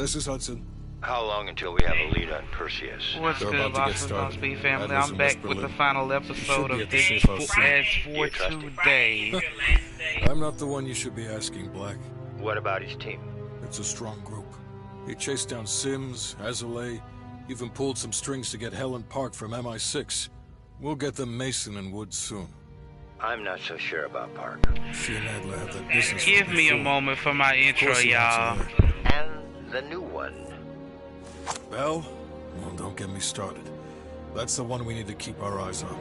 This is Hudson. How long until we have a lead on Perseus? What's They're good, about to get Boston started. Speed family? Adler's I'm in back West with the Berlin. final You episode should be of at the this safe house soon. as Do for you trust him? today. I'm not the one you should be asking, Black. What about his team? It's a strong group. He chased down Sims, Azalea, even pulled some strings to get Helen Park from MI6. We'll get them Mason and Woods soon. I'm not so sure about Park. She and Adler have that business. Give from me a before. moment for my Of intro, course he wants y'all. her there. And the new one. Bell? Well, don't get me started. That's the one we need to keep our eyes on.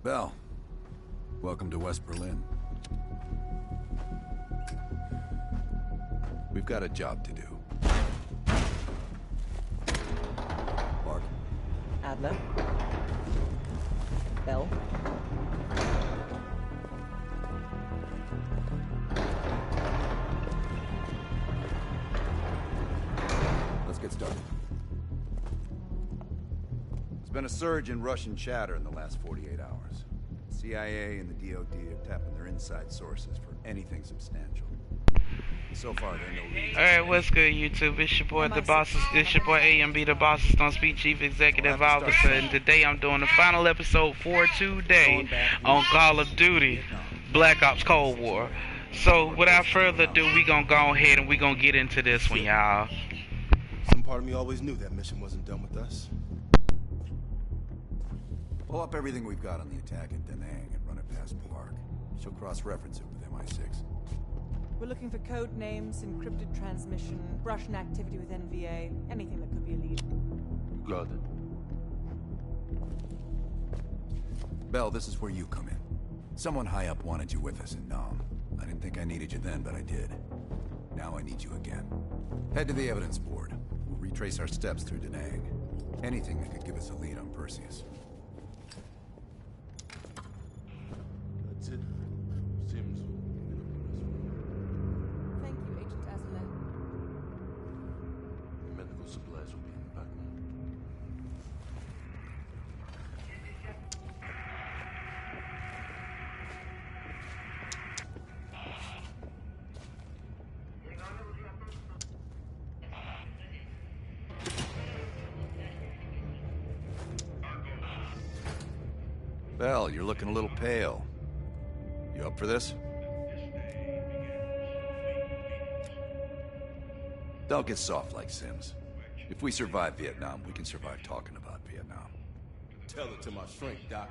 Bell, welcome to West Berlin. We've got a job to do. Mark. Adler. Bell. Let's get started. There's been a surge in Russian chatter in the last 48 hours. CIA and the DoD are tapping their inside sources for anything substantial. So far, there are no leads. Alright, what's good, YouTube? It's your boy, it's your boy A.M.B, the Bosses Don't Speak Chief Executive Officer, and today I'm doing the final episode for today on Call of Duty Black Ops Cold War. So, without further ado, we gonna go ahead and we gonna get into this one, y'all. Some part of me always knew that mission wasn't done with us. Pull up everything we've got on the attack at Da Nang and run it past Park. She'll cross-reference it with MI6. We're looking for code names, encrypted transmission, Russian activity with NVA, anything that could be a lead. Got it. Bell, this is where you come in. Someone high up wanted you with us in Nam. I didn't think I needed you then, but I did. Now I need you again. Head to the evidence board. We'll retrace our steps through Da Nang. Anything that could give us a lead on Perseus. That's it. Sims will meet up with us. Thank you, Agent Azalea. The medical supplies will be in the back now. Bell, you're looking a little pale. You up for this? Don't get soft like Sims. If we survive Vietnam, we can survive talking about Vietnam. Tell it to my shrink, Doc.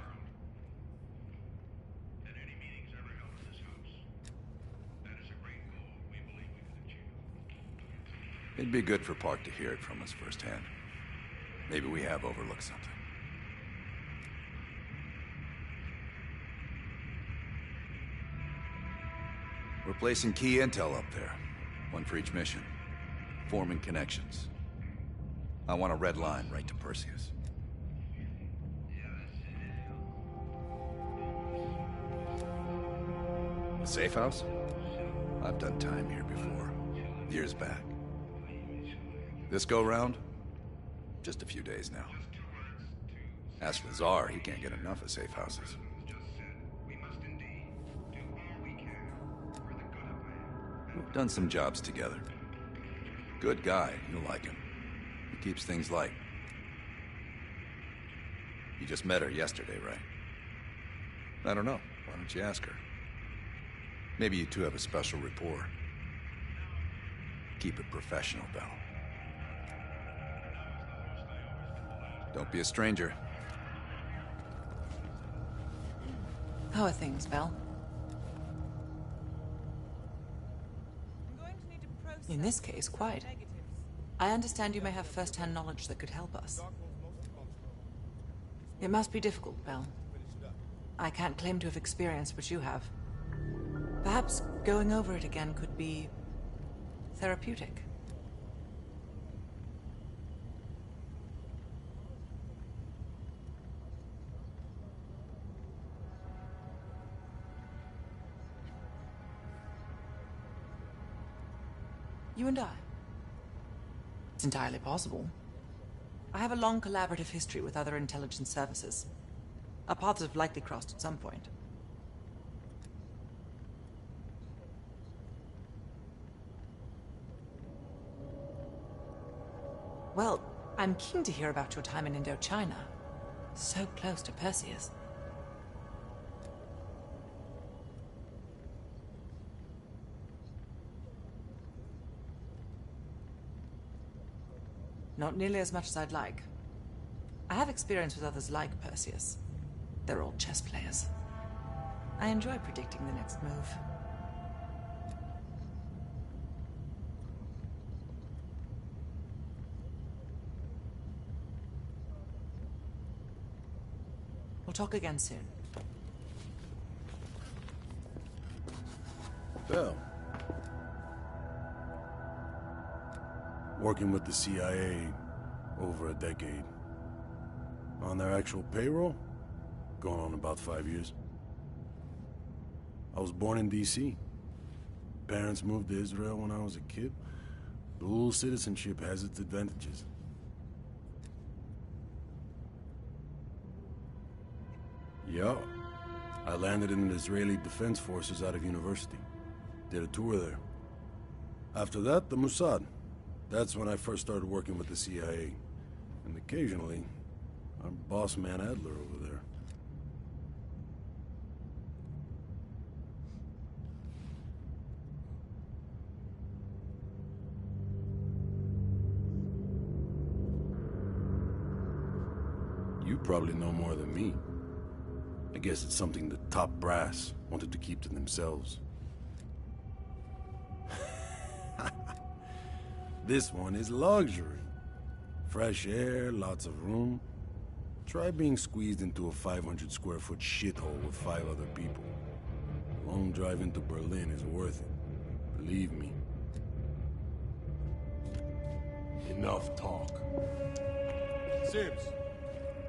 It'd be good for Park to hear it from us firsthand. Maybe we have overlooked something. We're placing key intel up there. One for each mission. Forming connections. I want a red line right to Perseus. A safe house? I've done time here before. Years back. This go-round? Just a few days now. As for Czar, he can't get enough of safe houses. We've done some jobs together. Good guy, you'll like him. He keeps things light. You just met her yesterday, right? I don't know. Why don't you ask her? Maybe you two have a special rapport. Keep it professional, Bell. Don't be a stranger. How are things, Bell? In this case, quite. I understand you may have first-hand knowledge that could help us. It must be difficult, Bell. I can't claim to have experienced what you have. Perhaps going over it again could be therapeutic. You and I. It's entirely possible. I have a long collaborative history with other intelligence services. Our paths have likely crossed at some point. Well, I'm keen to hear about your time in Indochina. So close to Perseus. Not nearly as much as I'd like. I have experience with others like Perseus. They're all chess players. I enjoy predicting the next move. We'll talk again soon. Bell. Working with the CIA over a decade. On their actual payroll, going on about 5 years. I was born in D.C. Parents moved to Israel when I was a kid. Dual citizenship has its advantages. Yeah. I landed in the Israeli Defense Forces out of university. Did a tour there. After that, the Mossad. That's when I first started working with the CIA. And occasionally, our boss man Adler over there. You probably know more than me. I guess it's something the top brass wanted to keep to themselves. This one is luxury. Fresh air, lots of room. Try being squeezed into a 500 square foot shithole with 5 other people. A long drive into Berlin is worth it. Believe me. Enough talk. Sims.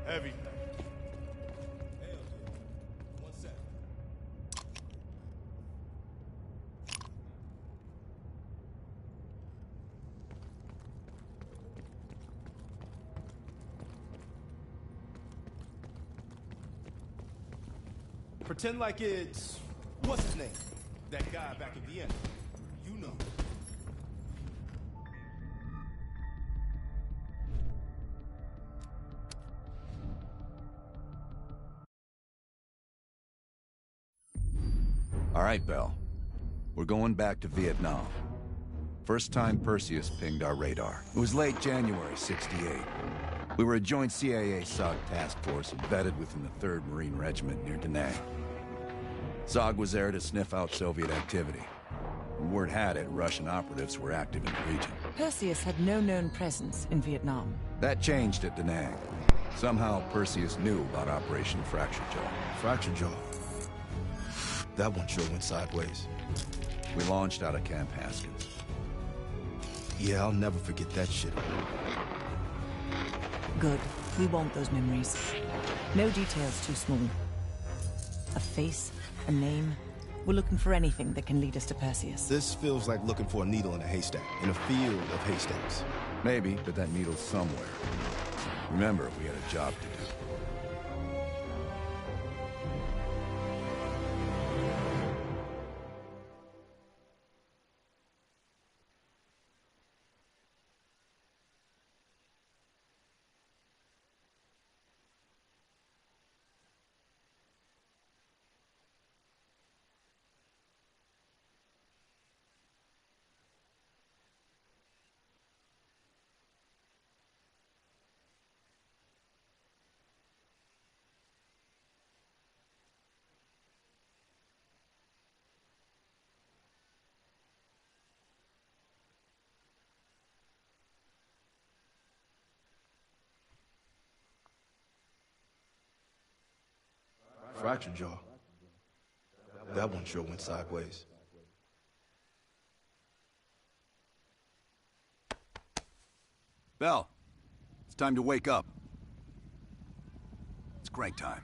Heavy. Pretend like it's... what's his name? That guy back in Vienna. You know. All right, Bell. We're going back to Vietnam. First time Perseus pinged our radar. It was late January, '68. We were a joint CIA-SOG task force embedded within the 3rd Marine Regiment near Da Nang. SOG was there to sniff out Soviet activity. And word had it, Russian operatives were active in the region. Perseus had no known presence in Vietnam. That changed at Da Nang. Somehow, Perseus knew about Operation Fracture Jaw. Fracture Jaw. That one sure went sideways. We launched out of Camp Haskins. Yeah, I'll never forget that shit. Good. We want those memories. No details too small. A face, a name. We're looking for anything that can lead us to Perseus. This feels like looking for a needle in a haystack, in a field of haystacks. Maybe, but that needle's somewhere. Remember, we had a job to do. Fracture Jaw. That one sure went sideways. Bell, it's time to wake up. It's crank time.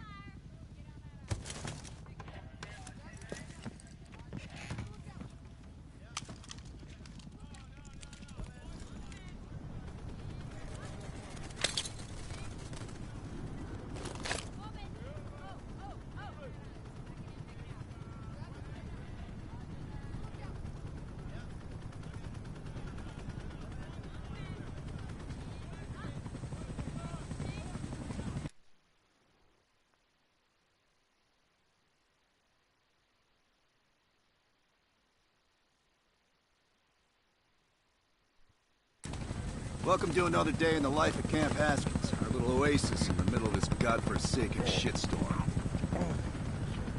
Welcome to another day in the life of Camp Haskins, our little oasis in the middle of this godforsaken shitstorm.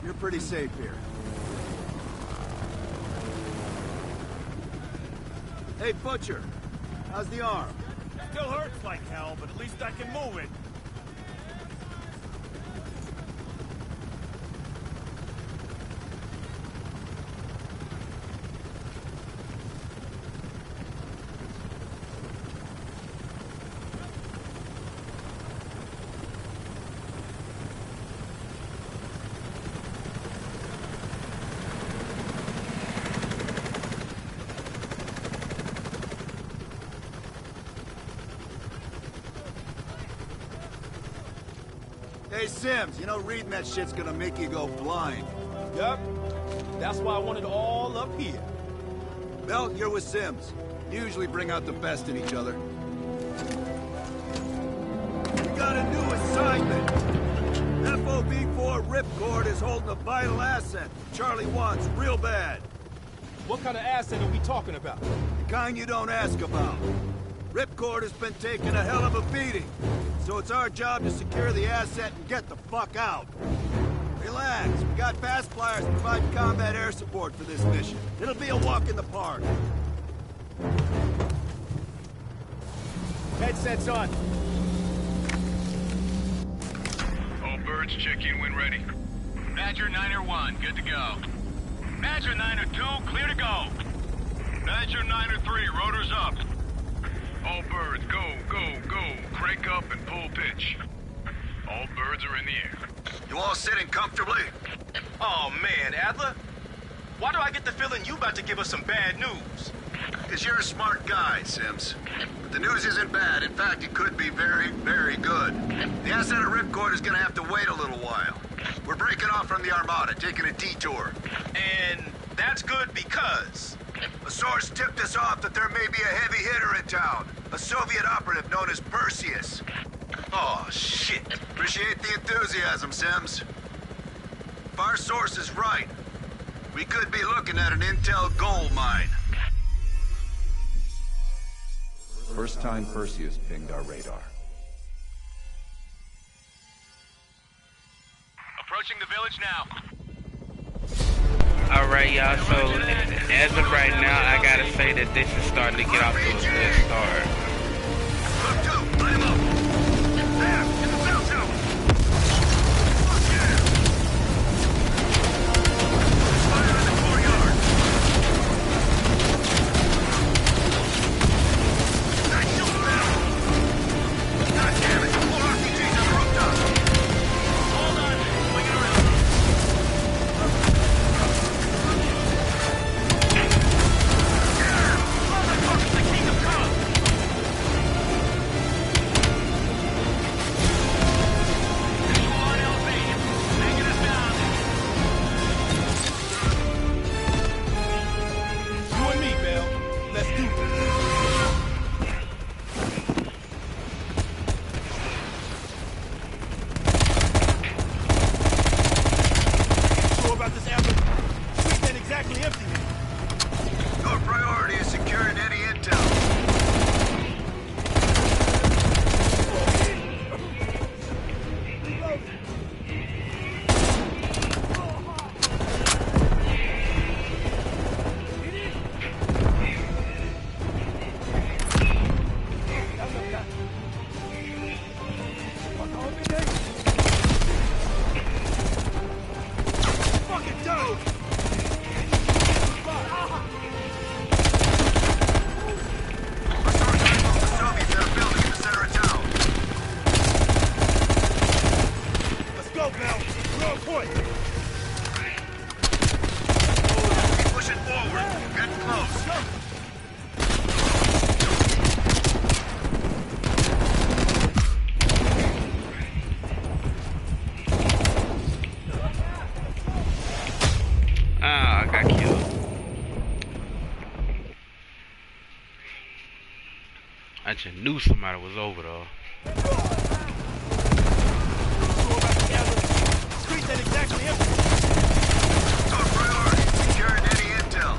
You're pretty safe here. Hey, Butcher, how's the arm? Still hurts like hell, but at least I can move it. Hey, Sims, you know reading that shit's gonna make you go blind. Yup. That's why I want it all up here. Bell, you're with Sims. You usually bring out the best in each other. We got a new assignment. FOB4 Ripcord is holding a vital asset Charlie wants real bad. What kind of asset are we talking about? The kind you don't ask about. Ripcord has been taking a hell of a beating, so it's our job to secure the asset and get the fuck out. Relax, we got fast flyers to provide combat air support for this mission. It'll be a walk in the park. Headsets on. All birds, check in when ready. Badger 9-1, good to go. Badger 9-2, clear to go. Badger 9-3, rotors up. All birds, go, go, go. Crank up and pull pitch. All birds are in the air. You all sitting comfortably? Oh man, Adler. Why do I get the feeling you about to give us some bad news? Because you're a smart guy, Sims. But the news isn't bad. In fact, it could be very, very good. The asset at Ripcord is gonna have to wait a little while. We're breaking off from the Armada, taking a detour. And that's good because... A source tipped us off that there may be a heavy hitter in town. A Soviet operative known as Perseus. Oh, shit. Appreciate the enthusiasm, Sims. If our source is right, we could be looking at an intel gold mine. First time Perseus pinged our radar. Approaching the village now. Alright, y'all, so as of right now, I gotta say that this is starting to get off to a good start. Look, two, climb up. There, in the bell tower. Fuck yeah. Fire in the courtyard. Nice shoot, Bell. God damn it, more RPGs on the rooftop. Hold on, swing it around. Motherfucker's the king of cops. Visual on LV, taking us down. You and me, Bell. Let's do this. Sure about this, Amber? Street ain't exactly empty. Your priority is securing any intel. Fucking dope! The Soviets have a building in the center of town. Let's go, Bell. We're on point. Keep pushing forward. Get close. Ah, I got killed. I just knew somebody was over though. Sure about this, Amber? Street ain't exactly empty. Your priority is securing any intel.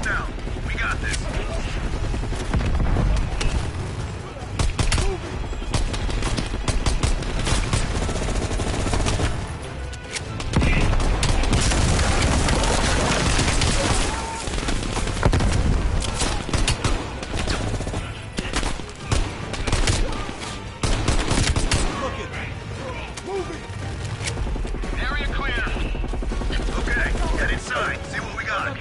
down. We got this. Area clear. Okay, get inside. See what we got.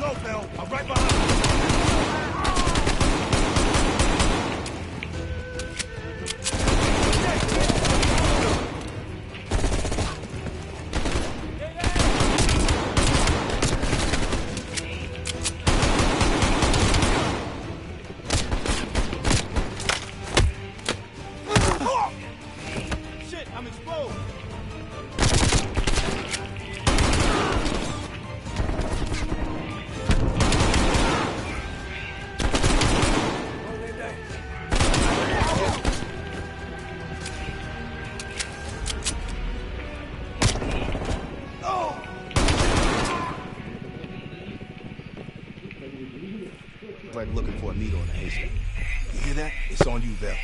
Go, Bill. I'm right behind you. Shit, I'm exposed. Like looking for a needle in a haystack. You hear that? It's on you, Val.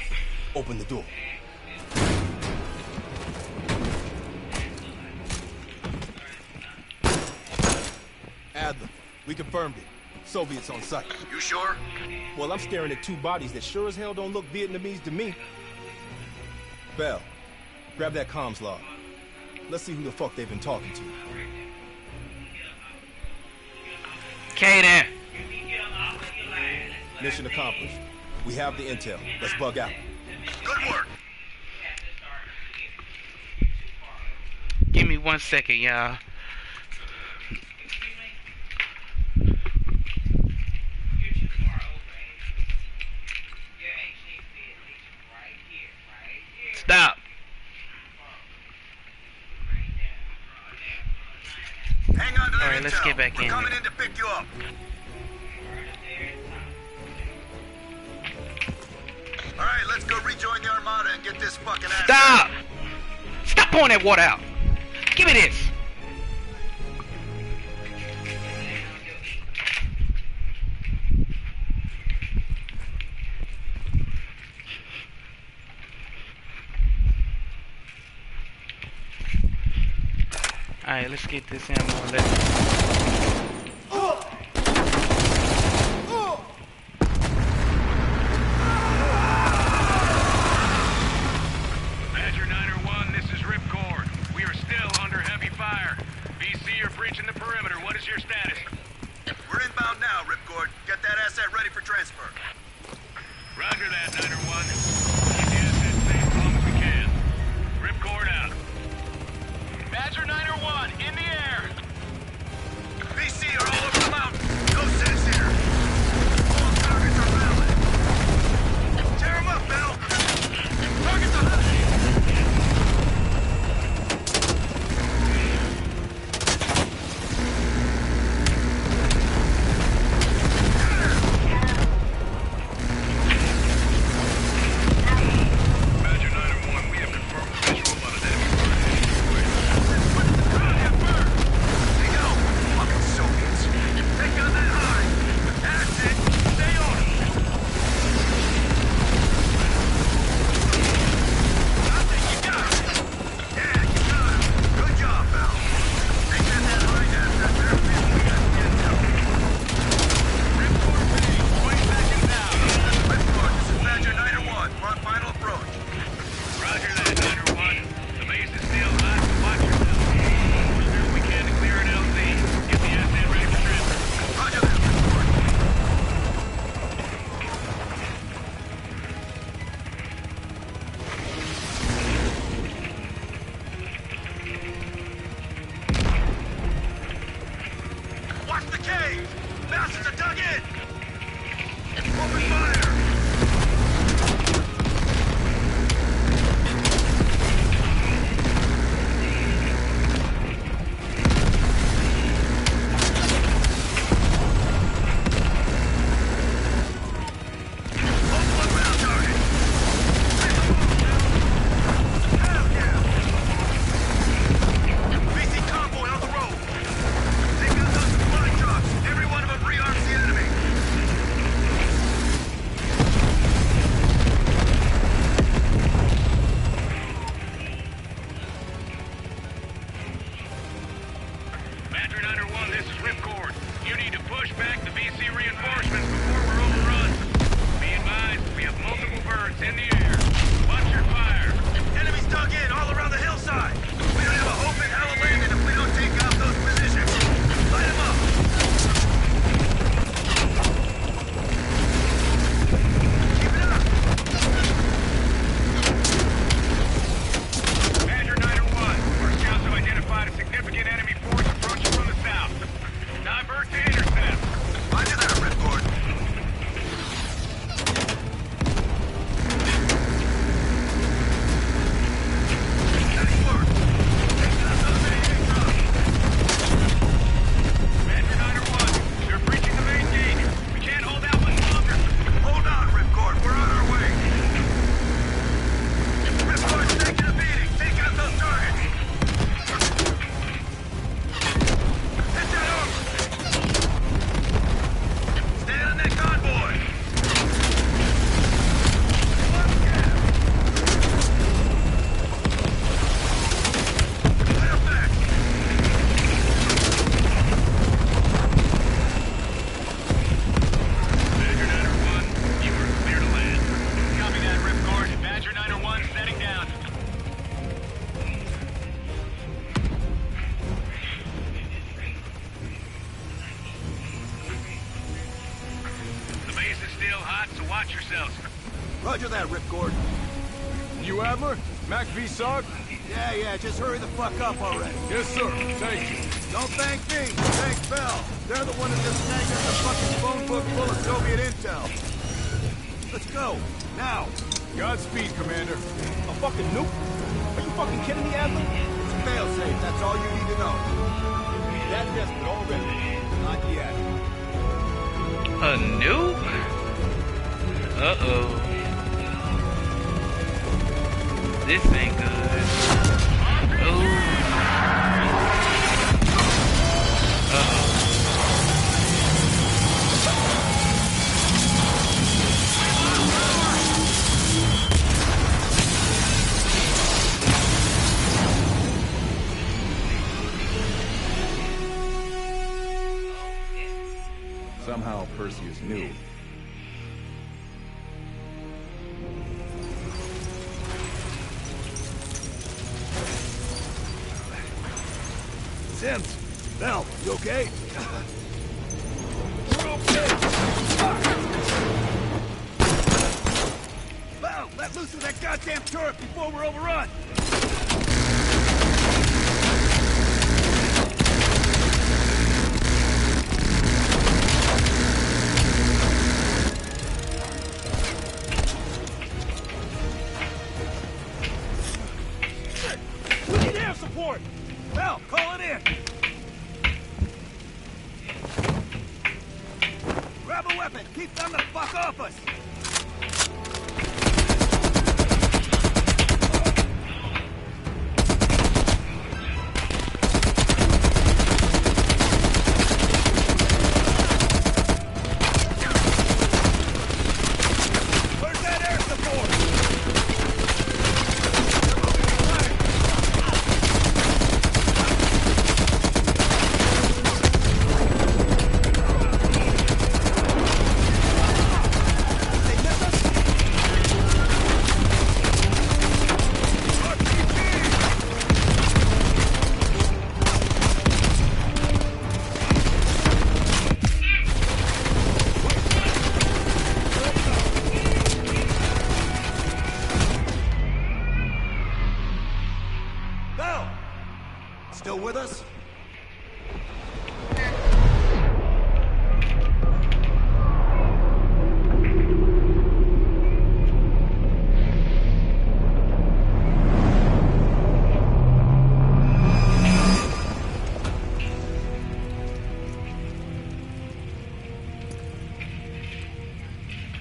Open the door. Adler, we confirmed it. Soviets on site. You sure? Well, I'm staring at two bodies that sure as hell don't look Vietnamese to me. Val, grab that comms log. Let's see who the fuck they've been talking to. Okay then. Mission accomplished. We have the intel. Let's bug out. Good work. Give me 1 second, y'all. Stop. Hang on to that Alright, let's intel. get back We're in coming here. in to pick you up. Alright, let's go rejoin the Armada and get this fucking ass. Stop! Stop pouring that water out. Give me this. Alright, let's get this ammo. Badger 901, this is Ripcord. We are still under heavy fire. VC are breaching the perimeter. What is your status? We're inbound now, Ripcord. Get that asset ready for transfer. Roger that, 901. Keep the asset safe as long as we can. Ripcord out. Badger 901, in the air. Watch yourselves. Roger that, Ripcord. You Adler? Mac v. Sog? Yeah, just hurry the fuck up already. Yes, sir. Thank you. Don't thank me. Thank Bell. They're the one that just snagged us a fucking phone book full of Soviet intel. Let's go. Now. Godspeed, Commander. A fucking nuke? Are you fucking kidding me, Adler? It's a failsafe. That's all you need to know. That desperate already. Not yet. A nuke? Uh-oh. This ain't good. Ooh. Uh-oh. Somehow Perseus knew. Sims, Bell, you okay? We're okay. Bell, let loose of that goddamn turret before we're overrun! We need air support. Bell, call it in! Grab a weapon! Keep them the fuck off us! Where's that air support? Bell! Still with us?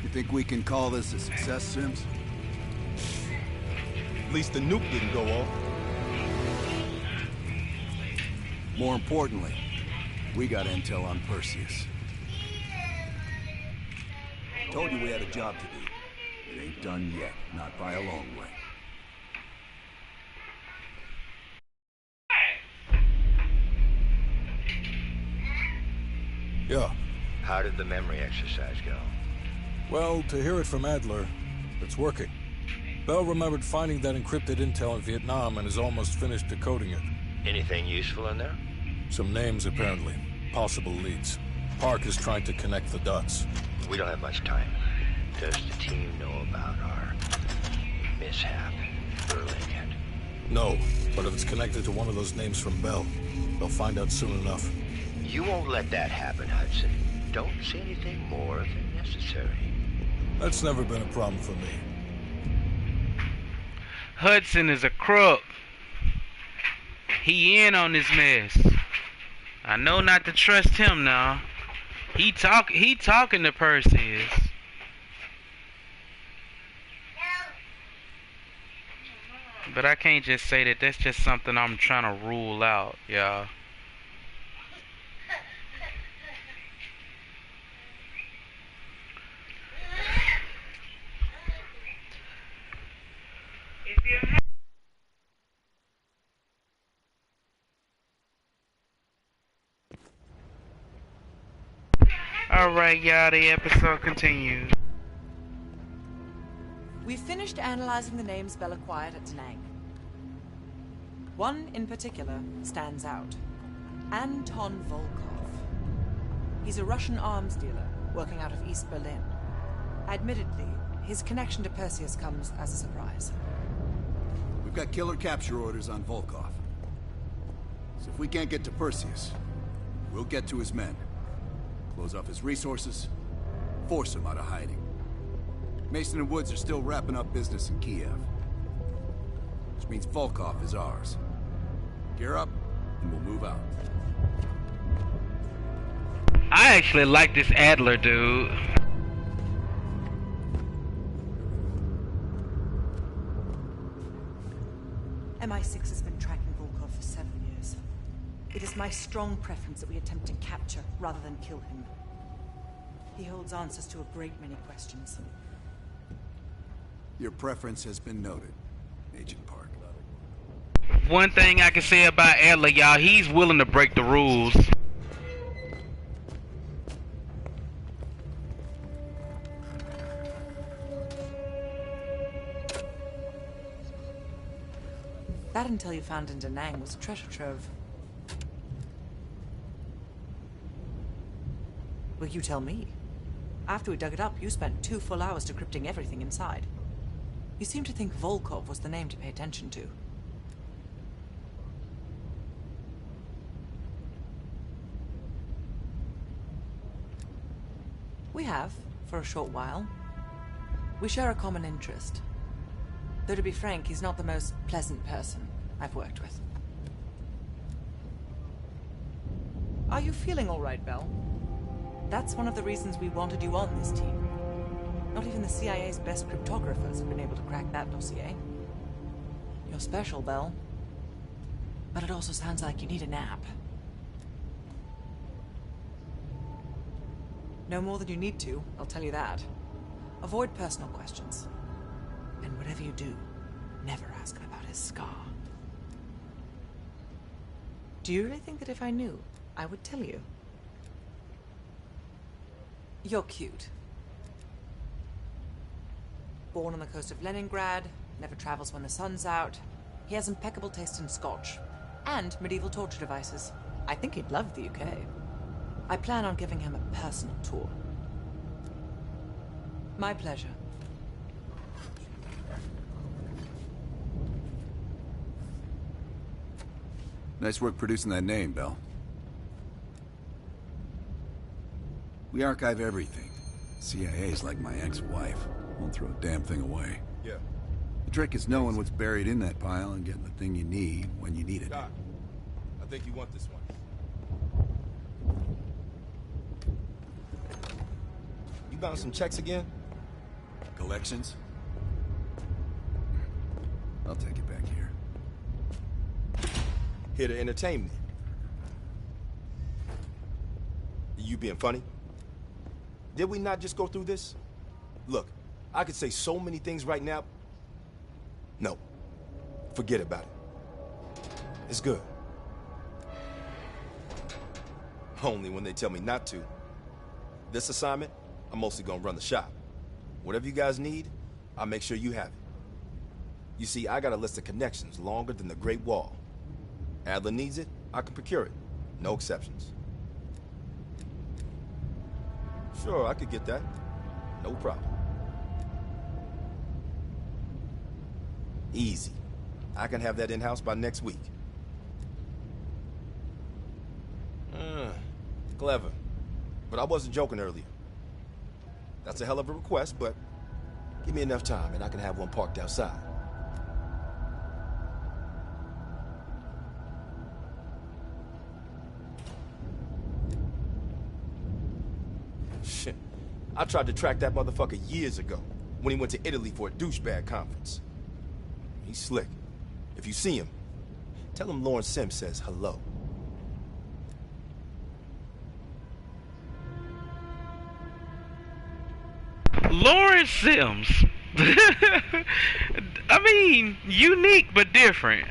You think we can call this a success, Sims? At least the nuke didn't go off. More importantly, we got intel on Perseus. Told you we had a job to do. It ain't done yet, not by a long way. Yeah. How did the memory exercise go? Well, to hear it from Adler, it's working. Bell remembered finding that encrypted intel in Vietnam and is almost finished decoding it. Anything useful in there? Some names, apparently. Possible leads. Park is trying to connect the dots. We don't have much time. Does the team know about our mishap in Berlin yet? No, but if it's connected to one of those names from Bell, they'll find out soon enough. You won't let that happen, Hudson. Don't say anything more than necessary. That's never been a problem for me. Hudson is a crook. He in on this mess. I know not to trust him now. He talking to Perseus. But I can't just say that. That's just something I'm trying to rule out, y'all. Alright, y'all, the episode continues. We've finished analyzing the names Bell acquired at Da Nang. One in particular stands out. Anton Volkov. He's a Russian arms dealer working out of East Berlin. Admittedly, his connection to Perseus comes as a surprise. We've got killer capture orders on Volkov. So if we can't get to Perseus, we'll get to his men. Close off his resources, force him out of hiding. Mason and Woods are still wrapping up business in Kiev. Which means Volkov is ours. Gear up, and we'll move out. I actually like this Adler dude. MI6 has been tracking Volkov for 7 years. It is my strong preference that we attempt to capture rather than kill him. He holds answers to a great many questions. Your preference has been noted, Agent Park. One thing I can say about Adler, y'all, he's willing to break the rules. That intel you found in Da Nang was a treasure trove. Well, you tell me. After we dug it up, you spent 2 full hours decrypting everything inside. You seem to think Volkov was the name to pay attention to. We have, for a short while. We share a common interest. Though to be frank, he's not the most pleasant person I've worked with. Are you feeling all right, Bell? That's one of the reasons we wanted you on this team. Not even the CIA's best cryptographers have been able to crack that dossier. You're special, Bell. But it also sounds like you need a nap. No more than you need to, I'll tell you that. Avoid personal questions. And whatever you do, never ask him about his scar. Do you really think that if I knew, I would tell you? You're cute. Born on the coast of Leningrad, never travels when the sun's out. He has impeccable taste in scotch. And medieval torture devices. I think he'd love the UK. I plan on giving him a personal tour. My pleasure. Nice work producing that name, Bell. We archive everything. CIA's like my ex-wife. Won't throw a damn thing away. Yeah. The trick is knowing what's buried in that pile and getting the thing you need when you need it. Doc, I think you want this one. You bound some checks again? Collections? I'll take it back here. Here to entertain me. You being funny? Did we not just go through this? Look, I could say so many things right now. No. Forget about it. It's good. Only when they tell me not to. This assignment, I'm mostly gonna run the shop. Whatever you guys need, I'll make sure you have it. You see, I got a list of connections longer than the Great Wall. Adler needs it, I can procure it. No exceptions. Sure, I could get that. No problem. Easy. I can have that in-house by next week. Clever. But I wasn't joking earlier. That's a hell of a request, but give me enough time and I can have one parked outside. Shit. I tried to track that motherfucker years ago when he went to Italy for a douchebag conference. He's slick. If you see him, tell him Lawrence Sims says hello. Lawrence Sims. I mean, unique but different.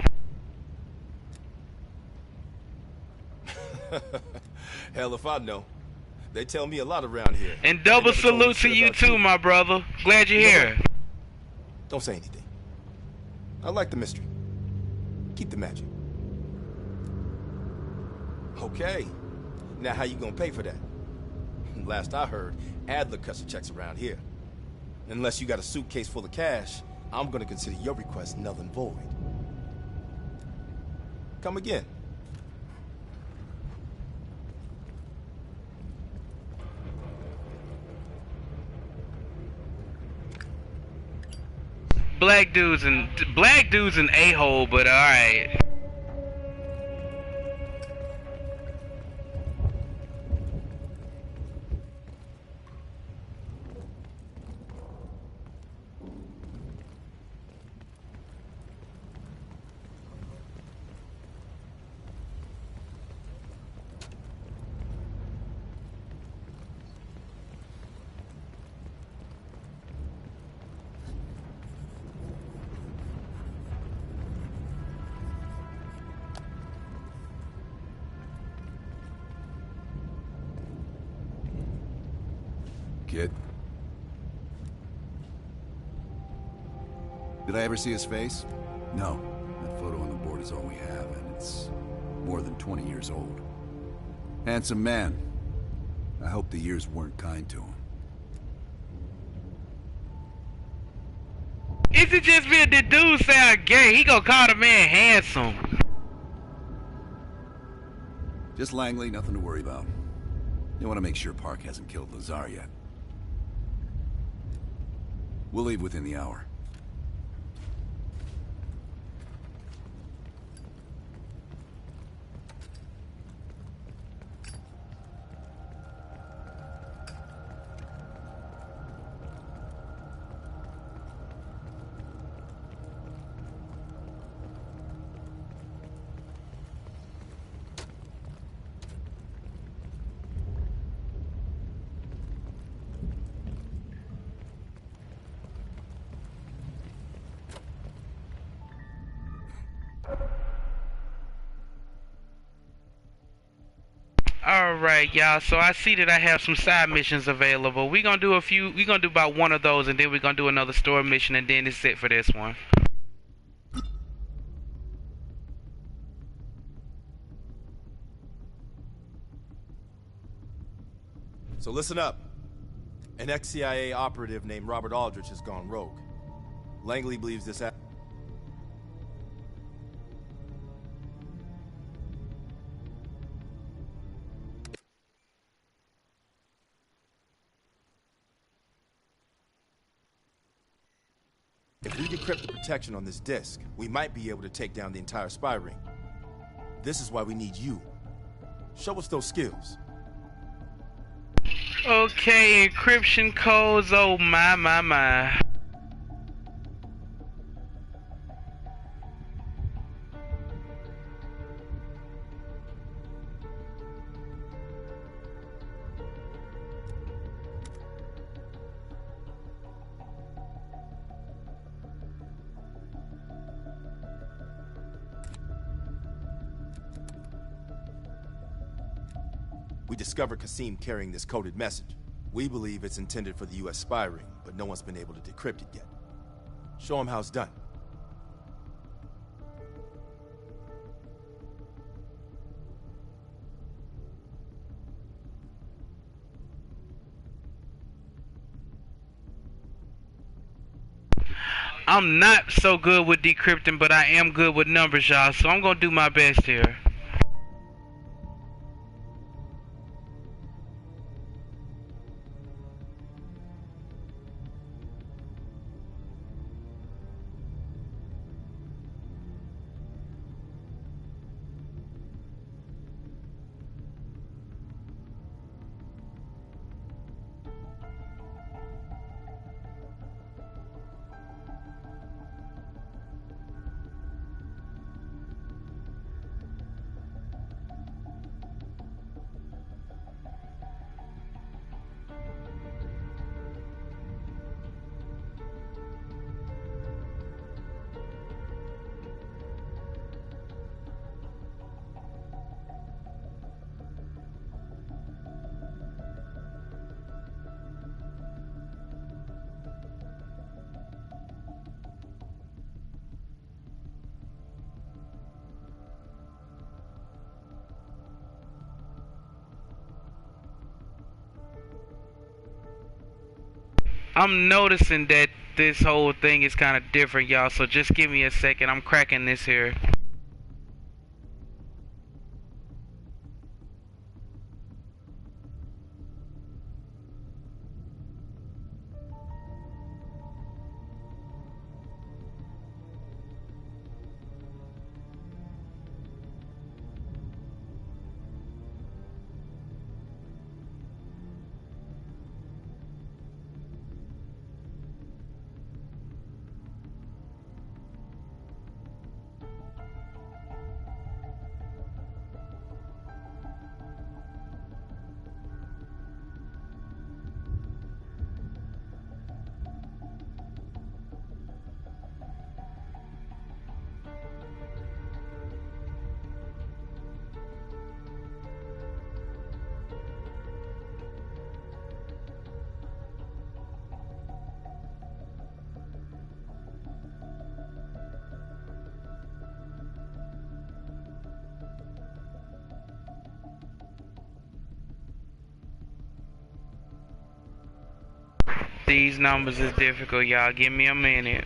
Hell if I know. They tell me a lot around here. And double salute to you too, my brother. Glad you're here. Don't say anything. I like the mystery. Keep the magic. Okay. Now how you gonna pay for that? Last I heard, Adler cuts the checks around here. Unless you got a suitcase full of cash, I'm gonna consider your request null and void. Come again. Black dude's an a-hole, but alright. Kid? Did I ever see his face? No. That photo on the board is all we have, and it's more than 20 years old. Handsome man. I hope the years weren't kind to him. Is it just me or did dude sound gay? He gonna call the man handsome. Just Langley, nothing to worry about. You want to make sure Park hasn't killed Lazar yet. We'll leave within the hour. Alright, y'all, so I see that I have some side missions available. We gonna do about one of those, and then we're gonna do another story mission, and then it's it for this one. So listen up. An ex-CIA operative named Robert Aldrich has gone rogue. Langley believes this If we decrypt the protection on this disk, we might be able to take down the entire spy ring. This is why we need you. Show us those skills. Okay, encryption codes, oh my. We discovered Qasim carrying this coded message. We believe it's intended for the US spy ring, but no one's been able to decrypt it yet. Show him how it's done. I'm not so good with decrypting, but I am good with numbers, y'all, so I'm gonna do my best here. I'm noticing that this whole thing is kind of different, y'all. So just give me a second. I'm cracking this here. These numbers is difficult, y'all. Give me a minute.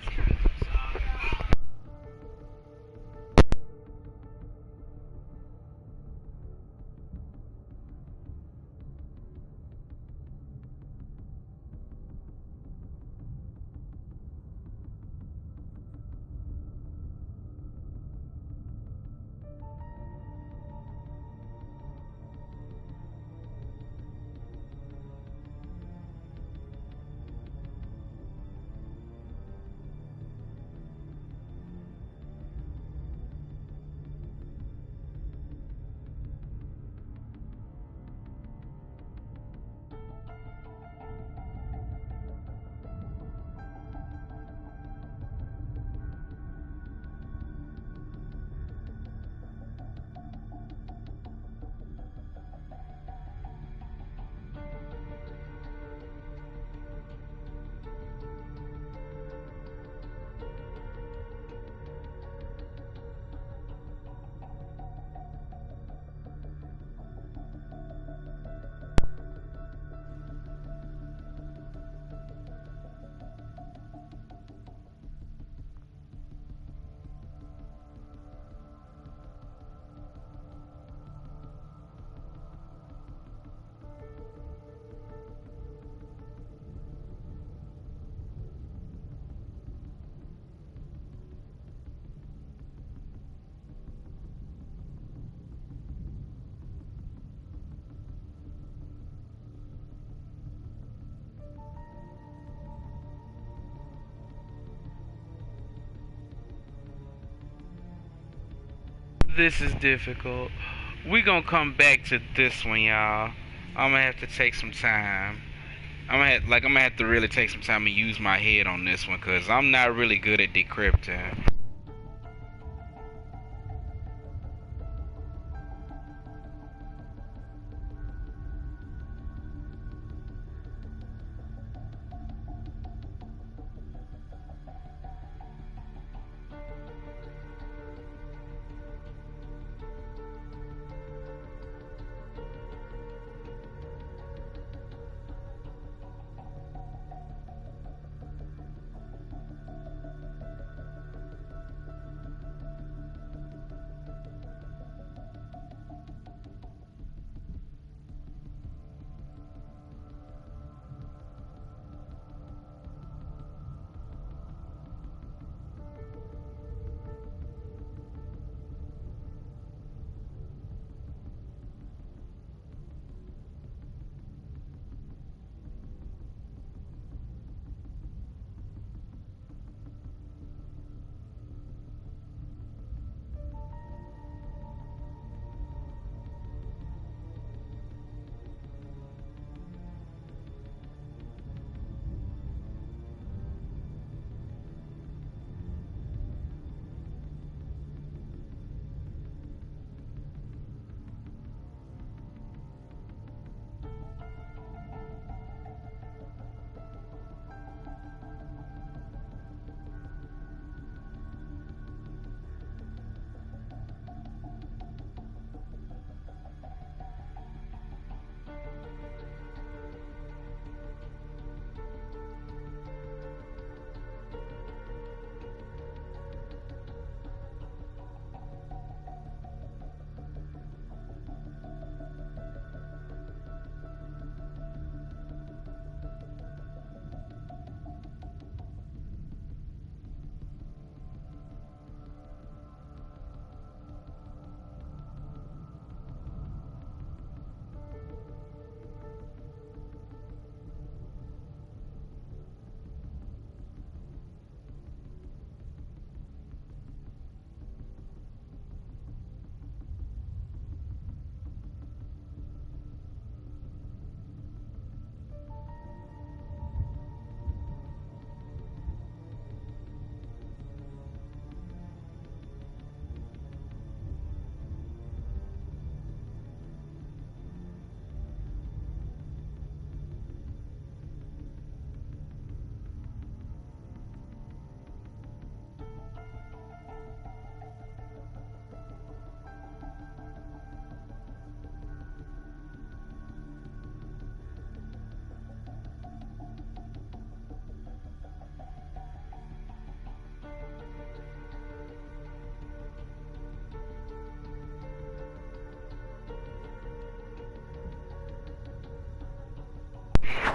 This is difficult. We gonna come back to this one, y'all. I'm gonna have to take some time. I'm gonna have to really take some time and use my head on this one, cause I'm not really good at decrypting.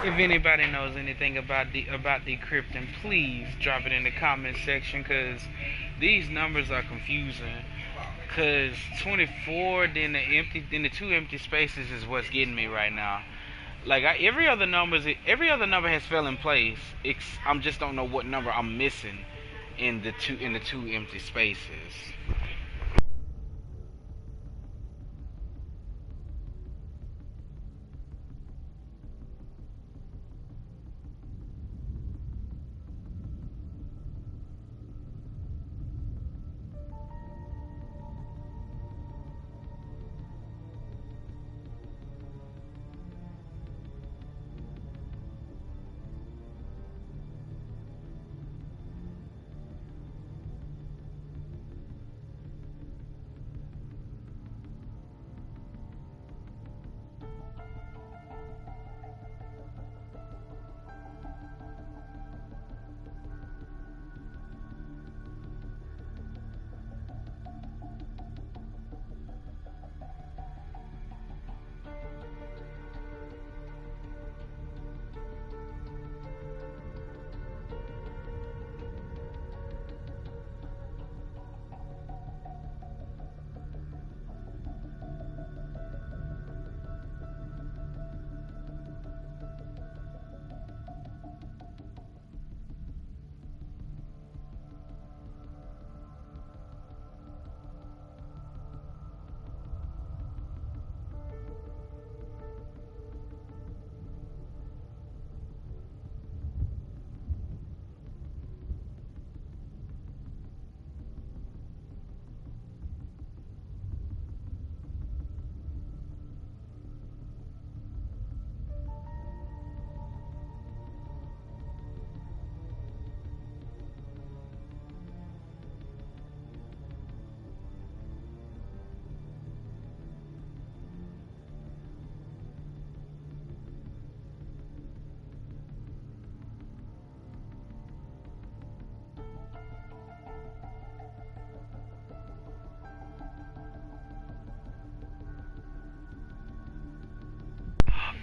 If anybody knows anything about decrypting, please drop it in the comment section, cause these numbers are confusing. Cause 24, then the two empty spaces is what's getting me right now. Like every other number has fell in place. I'm just don't know what number I'm missing in the two empty spaces.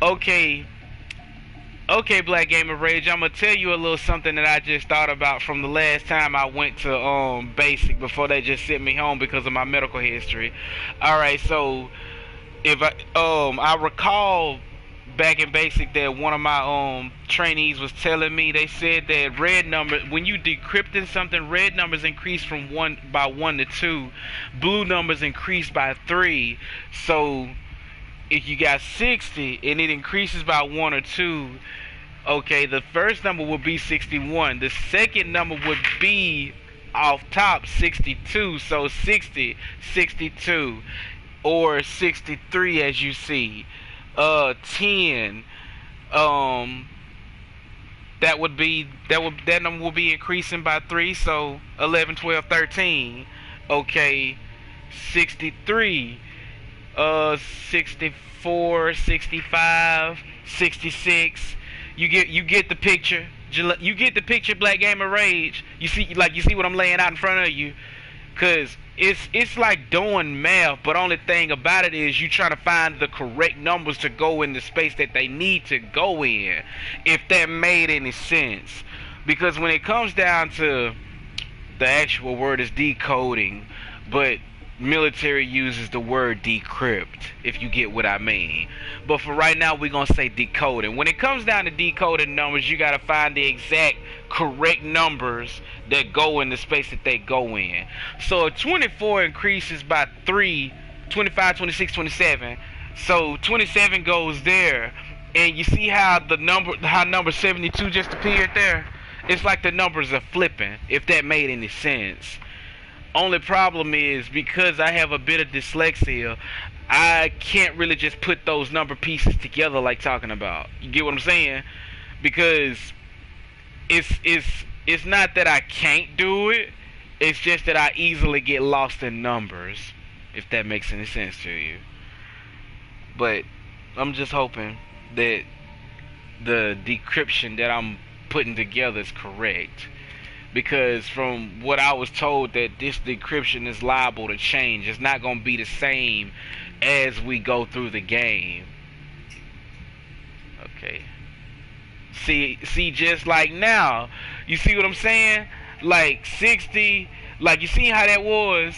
Okay, Black Gamer Rage, I'm gonna tell you a little something that I just thought about from the last time I went to Basic before they just sent me home because of my medical history. All right, so if I recall back in Basic that one of my trainees was telling me, they said that red number, when you decrypting something, red numbers increase from 1 to 2, blue numbers increase by 3. So if you got 60 and it increases by 1 or 2, okay, the first number would be 61. The second number would be off top 62. So 60, 62, or 63 as you see. 10. That number will be increasing by 3. So 11, 12, 13. Okay, 63. 64, 65, 66. You get the picture. You get the picture, Black Gamer Rage. You see what I'm laying out in front of you. Cause it's like doing math, but only thing about it is you trying to find the correct numbers to go in the space that they need to go in. If that made any sense. Because when it comes down to the actual word is decoding, but military uses the word decrypt, if you get what I mean. But for right now, we're going to say decoding. When it comes down to decoding numbers, you got to find the exact correct numbers that go in the space that they go in. So 24 increases by 3, 25, 26, 27. So 27 goes there. And you see how number 72 just appeared there? It's like the numbers are flipping, if that made any sense. Only problem is, because I have a bit of dyslexia, I can't really just put those number pieces together like talking about. You get what I'm saying? Because it's not that I can't do it. It's just that I easily get lost in numbers, if that makes any sense to you. But I'm just hoping that the decryption that I'm putting together is correct. Because from what I was told, that this decryption is liable to change. It's not going to be the same as we go through the game. Okay. See, just like now, you see what I'm saying? Like 60, like you see how that was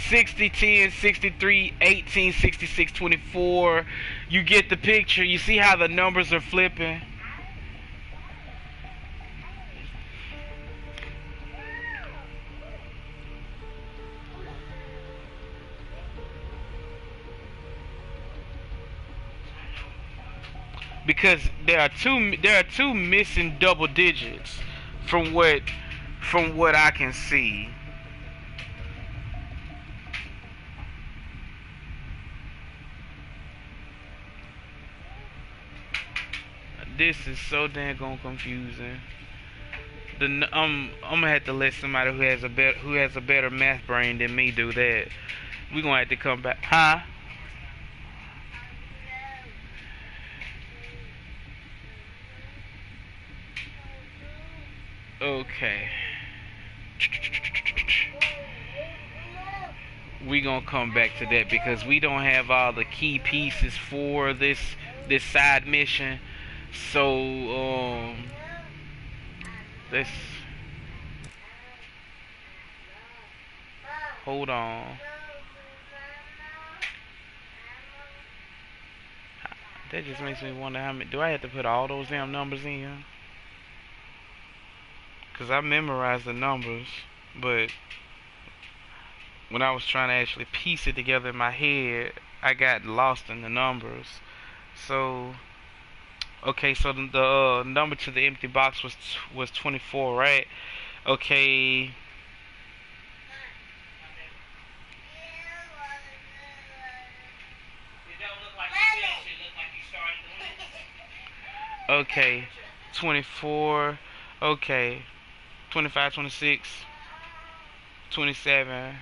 60, 10, 63, 18, 66, 24. You get the picture. You see how the numbers are flipping. Because there are two missing double digits from what I can see. This is so dang confusing. I'm gonna have to let somebody who has a better math brain than me do that. We gonna have to come back, huh? Okay. We gonna come back to that because we don't have all the key pieces for this side mission. So let's hold on. That just makes me wonder how many. Do I have to put all those damn numbers in here? Cause I memorized the numbers, but when I was trying to actually piece it together in my head, I got lost in the numbers. So, okay, so the number to the empty box was 24, right? Okay. Okay, 24. Okay, 25, 26, 27,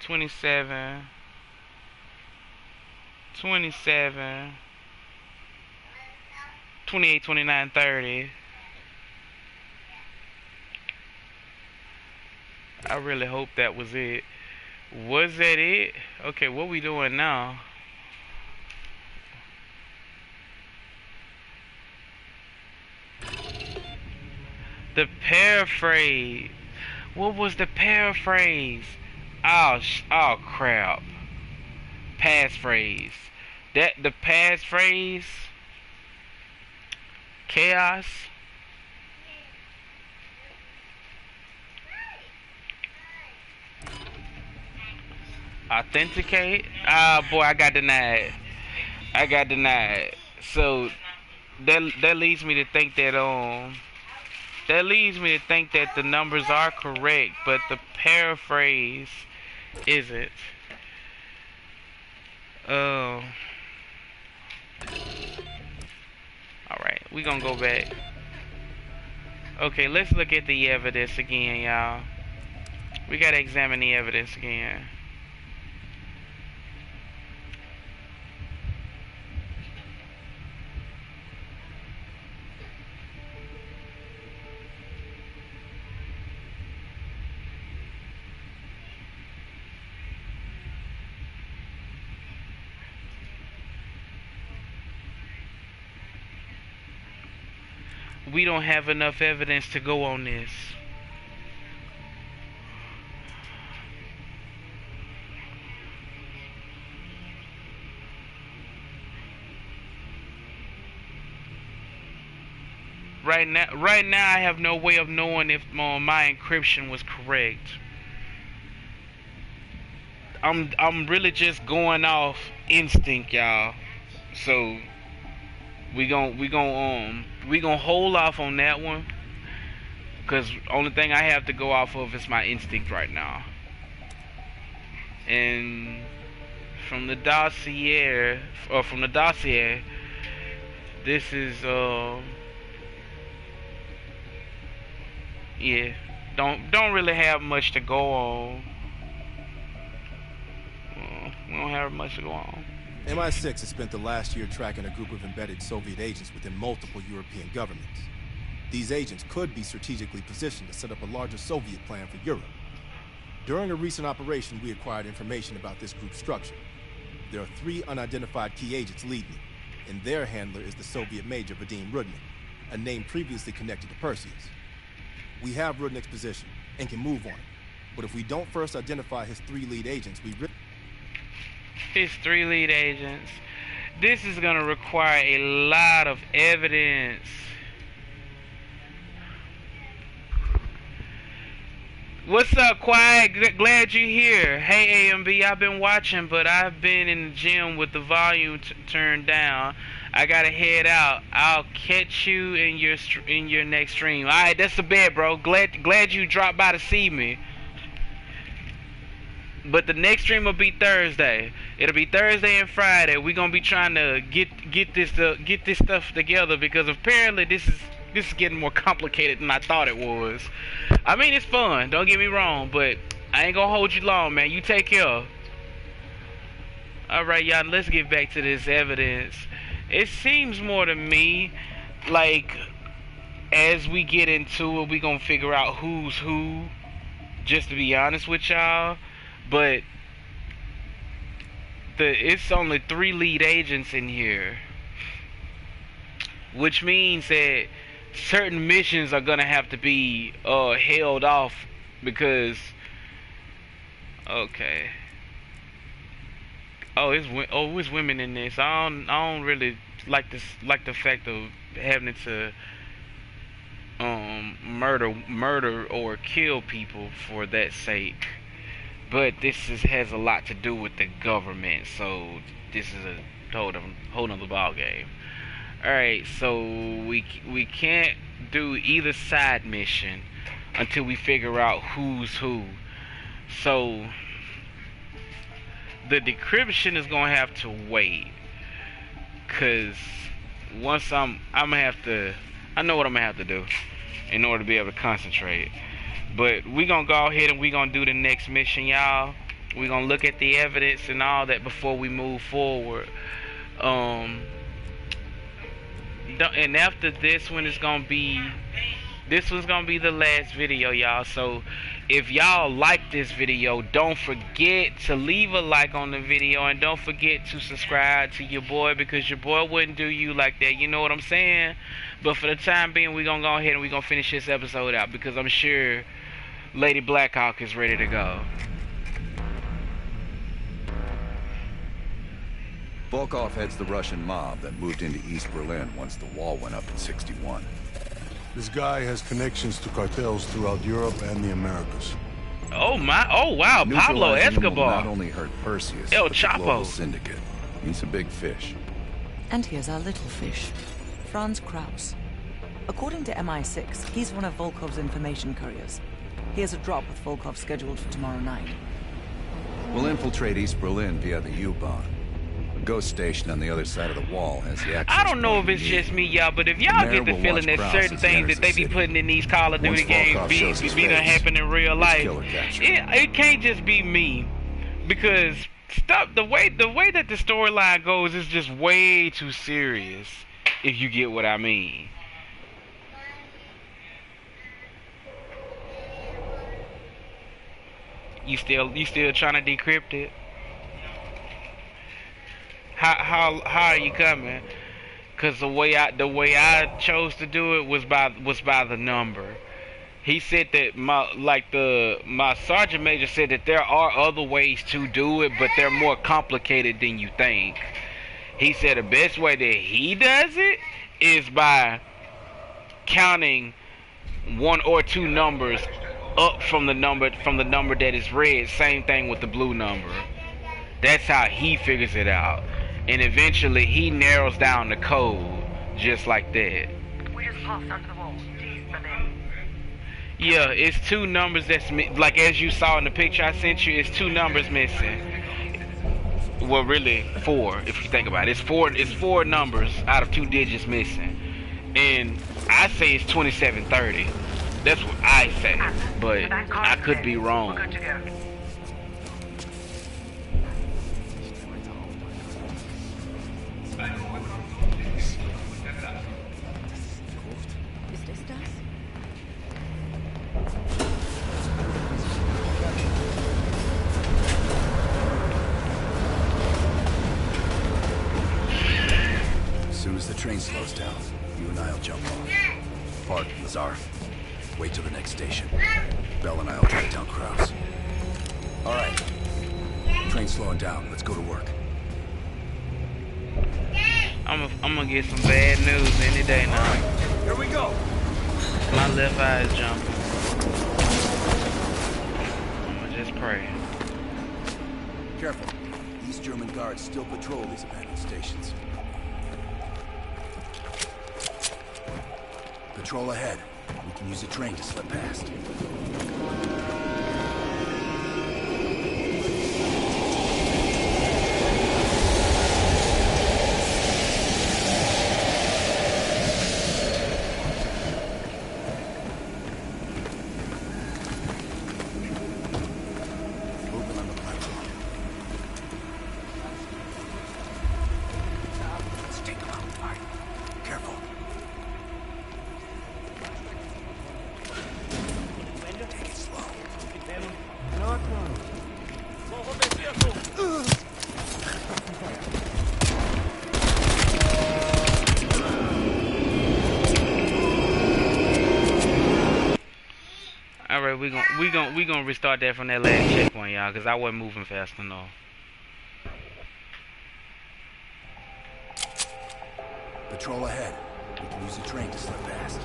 27, 27, 28, 29, 30. I really hope that was it. Was that it? Okay, what we doing now? The paraphrase. What was the paraphrase? Oh crap. Passphrase. The passphrase. Chaos. Authenticate. Ah, boy, I got denied. So that leads me to think that the numbers are correct, but the paraphrase isn't. Alright, we gonna go back. Okay, let's look at the evidence again, y'all. We gotta examine the evidence again. We don't have enough evidence to go on this. Right now I have no way of knowing if my encryption was correct. I'm really just going off instinct, y'all. So we gonna hold off on that one, cause only thing I have to go off of is my instinct right now. And from the dossier, this is yeah, don't really have much to go on. We don't have much to go on. MI6 has spent the last year tracking a group of embedded Soviet agents within multiple European governments. These agents could be strategically positioned to set up a larger Soviet plan for Europe. During a recent operation, we acquired information about this group's structure. There are 3 unidentified key agents leading it, and their handler is the Soviet Major Vadim Rudnin. a name previously connected to Perseus. We have Rudnick's position and can move on it. But if we don't first identify his 3 lead agents, His 3 lead agents. This is gonna require a lot of evidence. What's up, Quiet? Glad you're here. Hey, A.M.B, I've been watching, but I've been in the gym with the volume turned down. I gotta head out. I'll catch you in your next stream. All right, that's the bed, bro. Glad you dropped by to see me. But the next stream will be Thursday. It'll be Thursday and Friday. We're gonna be trying to get this stuff together because apparently this is getting more complicated than I thought it was. I mean, it's fun. Don't get me wrong, but I ain't gonna hold you long, man. You take care. All right, y'all. Let's get back to this evidence. It seems more to me like as we get into it, we gonna figure out who's who. Just to be honest with y'all. But it's only 3 lead agents in here, which means that certain missions are gonna have to be held off because okay. It's women in this. I don't really like the fact of having to murder or kill people for that sake. But this has a lot to do with the government, so this is a whole nother ball game. All right, so we can't do either side mission until we figure out who's who. So the decryption is gonna have to wait, cause once I know what I'm gonna have to do in order to be able to concentrate. But we gonna go ahead and we gonna do the next mission, y'all. We gonna look at the evidence and all that before we move forward. And after this one is gonna be, this one's gonna be the last video, y'all. So if y'all like this video, don't forget to leave a like on the video and don't forget to subscribe to your boy, because your boy wouldn't do you like that. You know what I'm saying? But for the time being, we gonna go ahead and we gonna finish this episode out because I'm sure Lady Blackhawk is ready to go. Volkov heads the Russian mob that moved into East Berlin once the wall went up in '61. This guy has connections to cartels throughout Europe and the Americas. Oh wow, Pablo Escobar. Not only hurt Perseus, El but the Chapo. global syndicate. He's a big fish. And here's our little fish, Franz Kraus. According to MI6, he's one of Volkov's information couriers. He has a drop with Volkov scheduled for tomorrow night. We'll infiltrate East Berlin via the U-Bahn. A ghost station on the other side of the wall has the access. I don't know if it's just me, y'all, but if y'all get the feeling that certain things that they be putting in these Call of Duty games be done happen in real life, it can't just be me, because the way that the storyline goes is just way too serious, if you get what I mean. You still trying to decrypt it? How are you coming? Cause the way I chose to do it was by the number. He said that my sergeant major said that there are other ways to do it, but they're more complicated than you think. He said the best way that he does it is by counting 1 or 2 numbers up from the number that is red. Same thing with the blue number. That's how he figures it out, and eventually he narrows down the code just like that. We just passed under the wall. Yeah, it's 2 numbers that's like as you saw in the picture I sent you. It's 2 numbers missing. Well, really 4 if you think about it. It's 4 numbers out of 2 digits missing, and I say it's 2730. That's what I say, but I could be wrong. As soon as the train slows down, you and I'll jump on. Park, Lazar. Wait till the next station. Bell and I'll track down Kraus. All right. Train's slowing down. Let's go to work. I'm gonna get some bad news any day now. All right, here we go. My left eye is jumping. I'm gonna just pray. Careful. These German guards still patrol these abandoned stations. Patrol ahead. We can use a train to slip past. We gonna restart that from that last checkpoint, y'all, cause I wasn't moving fast enough. Patrol ahead. We can use a train to slip past.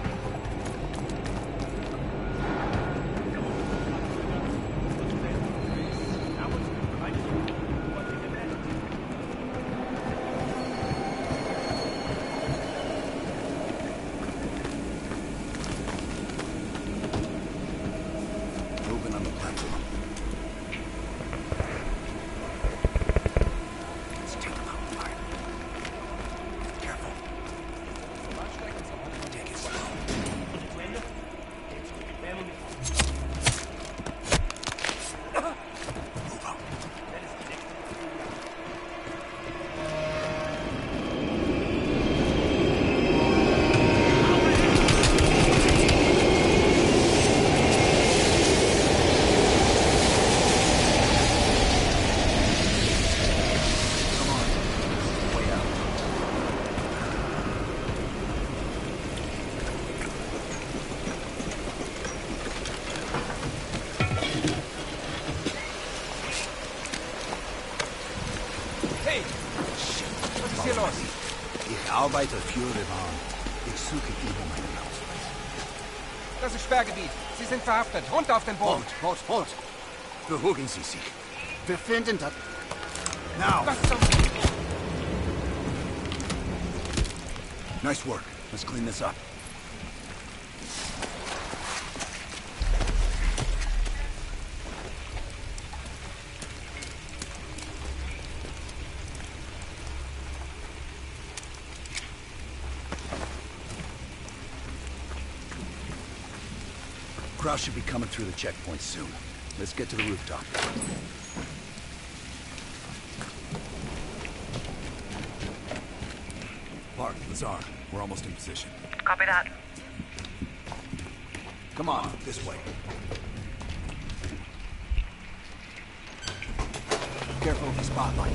Ich arbeite für die Bahn. Ich suche über meine Ausweis. Das ist Sperrgebiet. Sie sind verhaftet. Runter auf den Boden. Halt. Beruhigen Sie sich. Wir finden das. Now. Was zum... Nice work. Let's clean this up. Kraus should be coming through the checkpoint soon. Let's get to the rooftop. Park, Lazar, we're almost in position. Copy that. Come on, this way. Careful of the spotlight.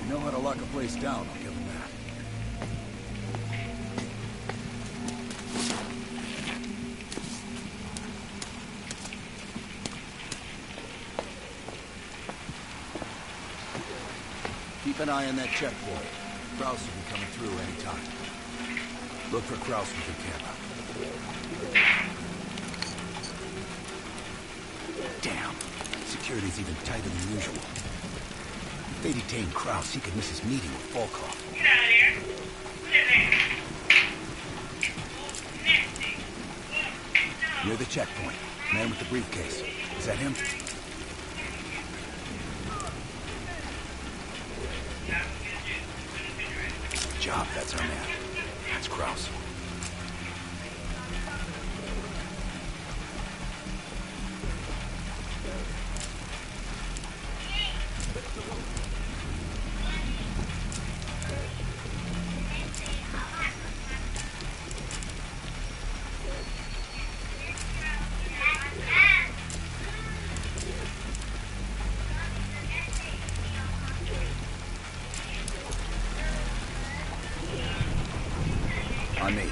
Know how to lock a place down, I'll give him that. Keep an eye on that checkpoint. Kraus will be coming through any time. Look for Kraus with the camera. Damn. Security's even tighter than usual. If they detain Kraus, he could miss his meeting with Volkov. Get out of there. Near the checkpoint. Man with the briefcase. Is that him? job. That's our man. That's Kraus. On me.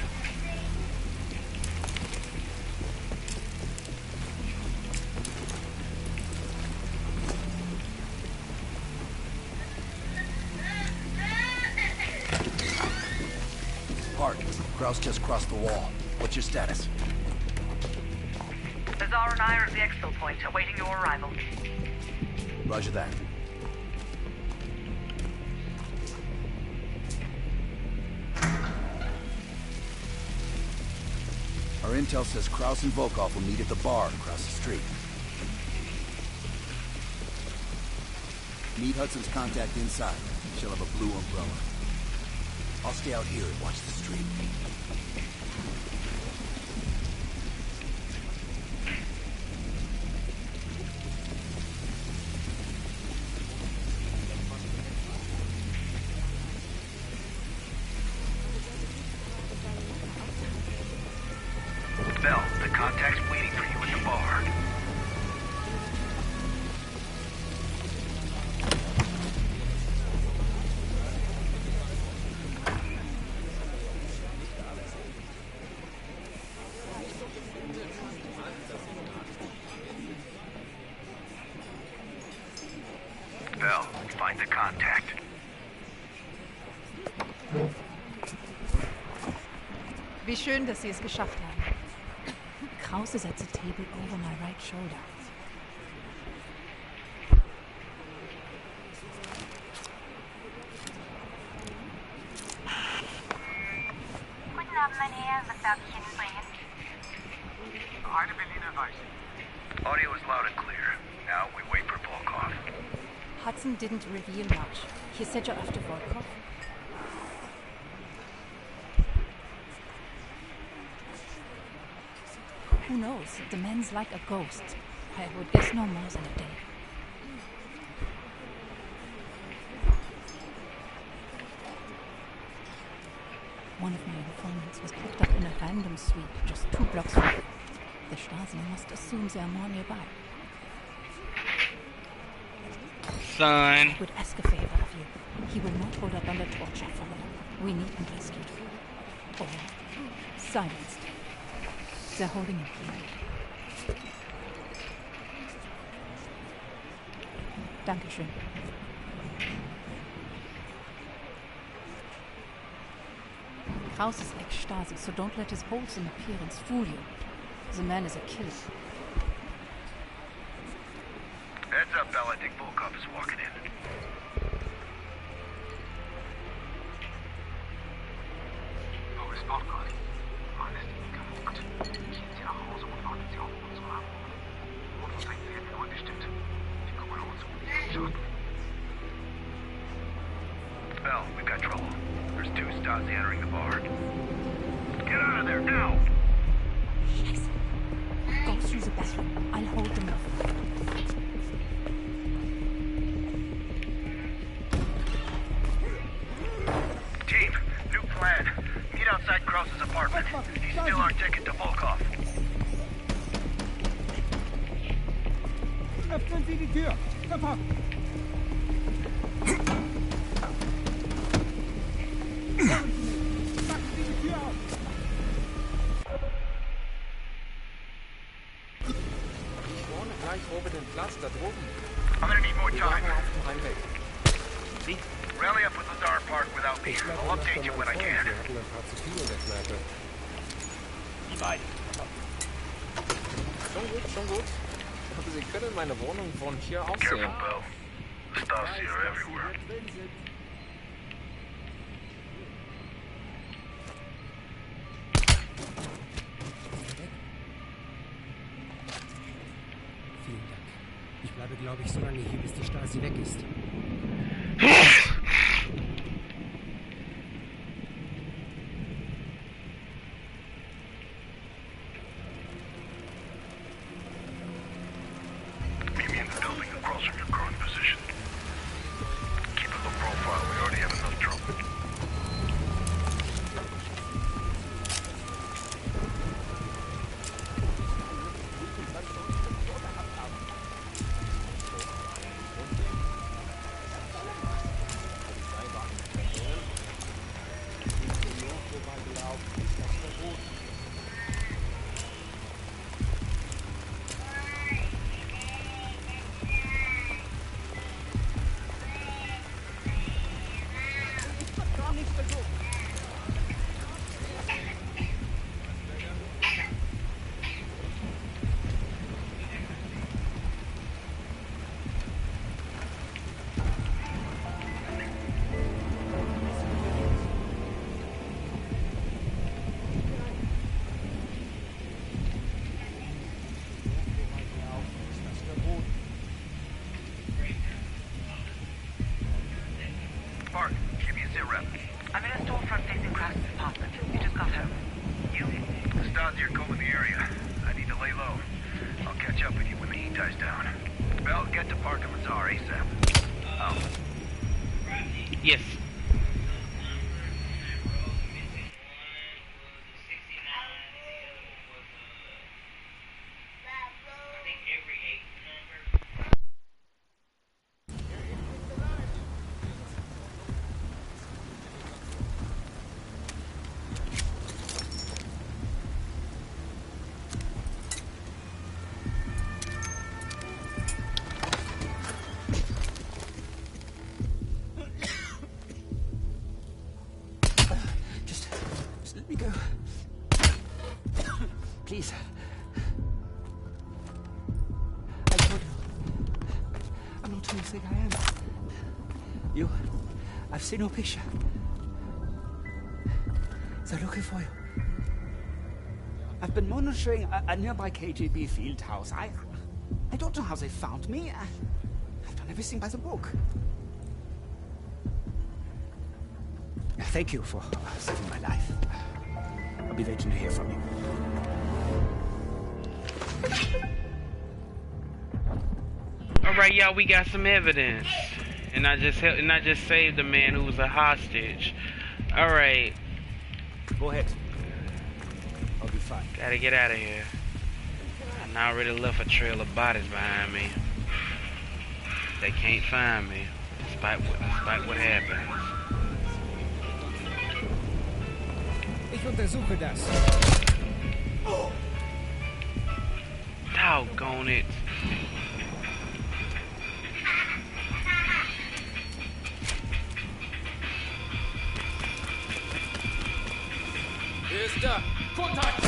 Hart, Kraus just crossed the wall. What's your status? Lazar and I are at the exfil point, awaiting your arrival. Roger that. Our intel says Kraus and Volkov will meet at the bar across the street. Meet Hudson's contact inside. She'll have a blue umbrella. I'll stay out here and watch the street. Bell, the contact's waiting for you at the bar. Bell, find the contact. Wie schön, dass Sie es geschafft haben. Kraus is at the table over my right shoulder. Guten Abend, meine Herren. Was darf ich Ihnen bringen? Eine Berliner Weiße. Audio is loud and clear. Now we wait for Volkov. Hudson didn't reveal much. He said you're after Volkov. Who knows? The man's like a ghost. I would guess no more than a day. One of my informants was picked up in a random sweep just 2 blocks away. The Stasi must assume they are more nearby. Son. I would ask a favor of you. He will not hold up under torture for long. We need him rescued. Or silenced. They're holding him here. Dankeschön. Kraus is ex-Stasi, so don't let his wholesome appearance fool you. The man is a killer. Heads up, Bell. I think Volkov is walking in. Wo ist Volkov? Alles ist gefuckt. Gehen Sie nach Hause und warten Sie auf unsere Antwort. Und von seinen werden neu bestimmt. Wir kümmern uns um die Schaden. Bell, we've got trouble. There's 2 Stasi entering the bar. Get out of there, now! Scheiße. Go through the bathroom. I'll hold them off. Team, new plan. Meet outside Kraus's apartment. He's still our ticket to Volkov. Öffnen Sie die Tür! Sofort! Machen Sie die Tür auf! Vorne gleich oben den Platz, da droben. I'm gonna need more time. Auf dem Heimweg. Sie? Rally up with Lazar Park without me. I'll update you when I can. Wir hatten ein paar zu viel in der Kneipe. Die beiden. Schon gut. Aber Sie können meine Wohnung von hier aus Careful, sehen. Bell. The Stasi are everywhere. Vielen Dank. Ich bleibe, glaube ich, so lange hier, bis die Stasi weg ist. Sit rep. I'm in a storefront facing Kraft's apartment. You just got home. You? Stars here combing the area. I need to lay low. I'll catch up with you when the heat dies down. Bell, get to Park and Lazar ASAP. Oh. Yes. Just let me go. Please. I told you. I'm not who you think I am. I've seen your picture. They're looking for you. I've been monitoring a nearby KGB field house. I don't know how they found me. I've done everything by the book. Thank you for saving my life. I'll be waiting to hear from you. All right, y'all, we got some evidence, and I just saved the man who was a hostage. All right. Go ahead. I'll be fine. Gotta get out of here. I already left a trail of bodies behind me. They can't find me, despite what happens. Ich untersuche das. Doggone it. Ist da. Kontakt!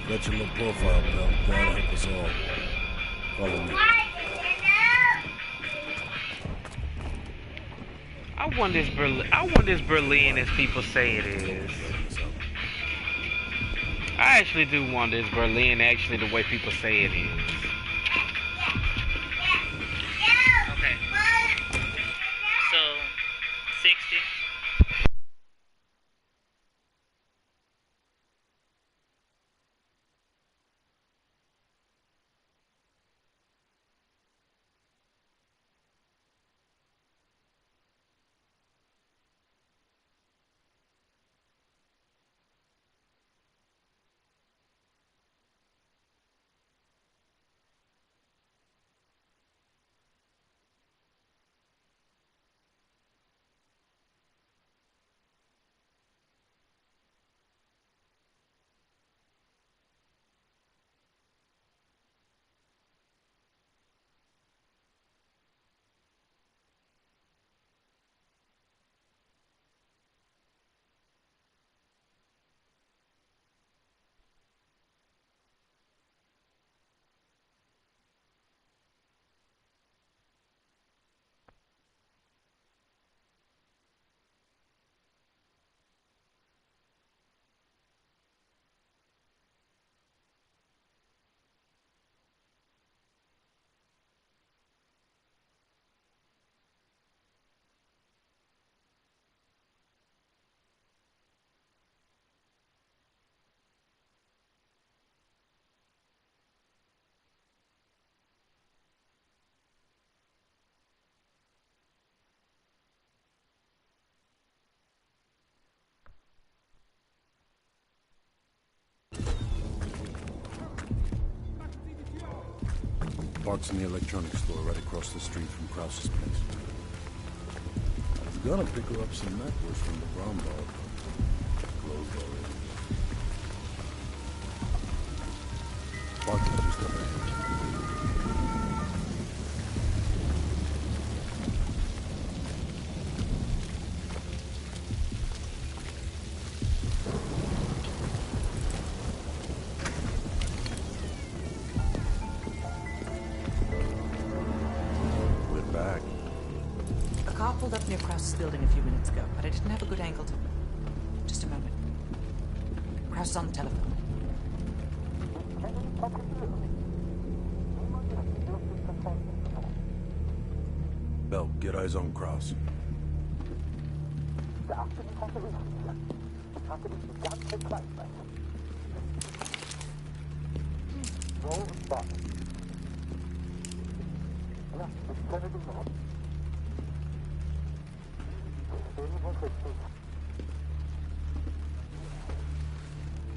Got your low profile, pal. God help us all. Follow me. I want this Berlin as people say it is. I actually do want this Berlin actually the way people say it is. Okay. So, 60. Parks in the electronics store right across the street from Krause's place. I was gonna pick her up some necklace from the brown bar, but closed already. Parking just up ahead. A car pulled up near Krause's building a few minutes ago, but I didn't have a good angle to... Just a moment. Krause is on the telephone. Bell, get eyes on Krause.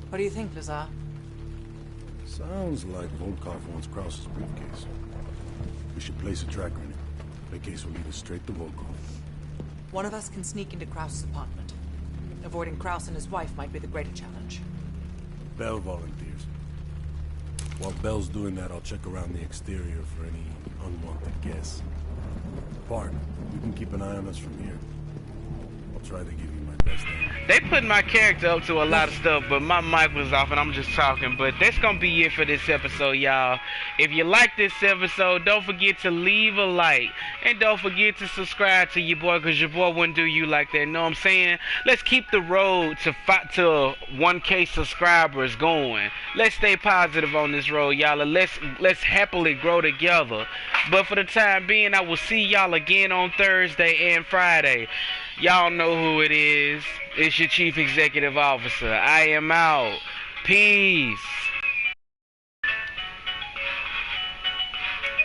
What do you think, Lazar? Sounds like Volkov wants Krause's briefcase. We should place a tracker in it. The case will lead us straight to Volkov. One of us can sneak into Krause's apartment. Avoiding Krause and his wife might be the greater challenge. Bell volunteers. While Bell's doing that, I'll check around the exterior for any unwanted guests. Park, you can keep an eye on us from here. I'll try to give you my best aim. They put my character up to a lot of stuff, but my mic was off and I'm just talking. But that's gonna be it for this episode, y'all. If you like this episode, don't forget to leave a like. And don't forget to subscribe to your boy, because your boy wouldn't do you like that. Know what I'm saying? Let's keep the road to 1K subscribers going. Let's stay positive on this road, y'all. Let's happily grow together. But for the time being, I will see y'all again on Thursday and Friday. Y'all know who it is. It's your Chief Executive Officer. I am out. Peace.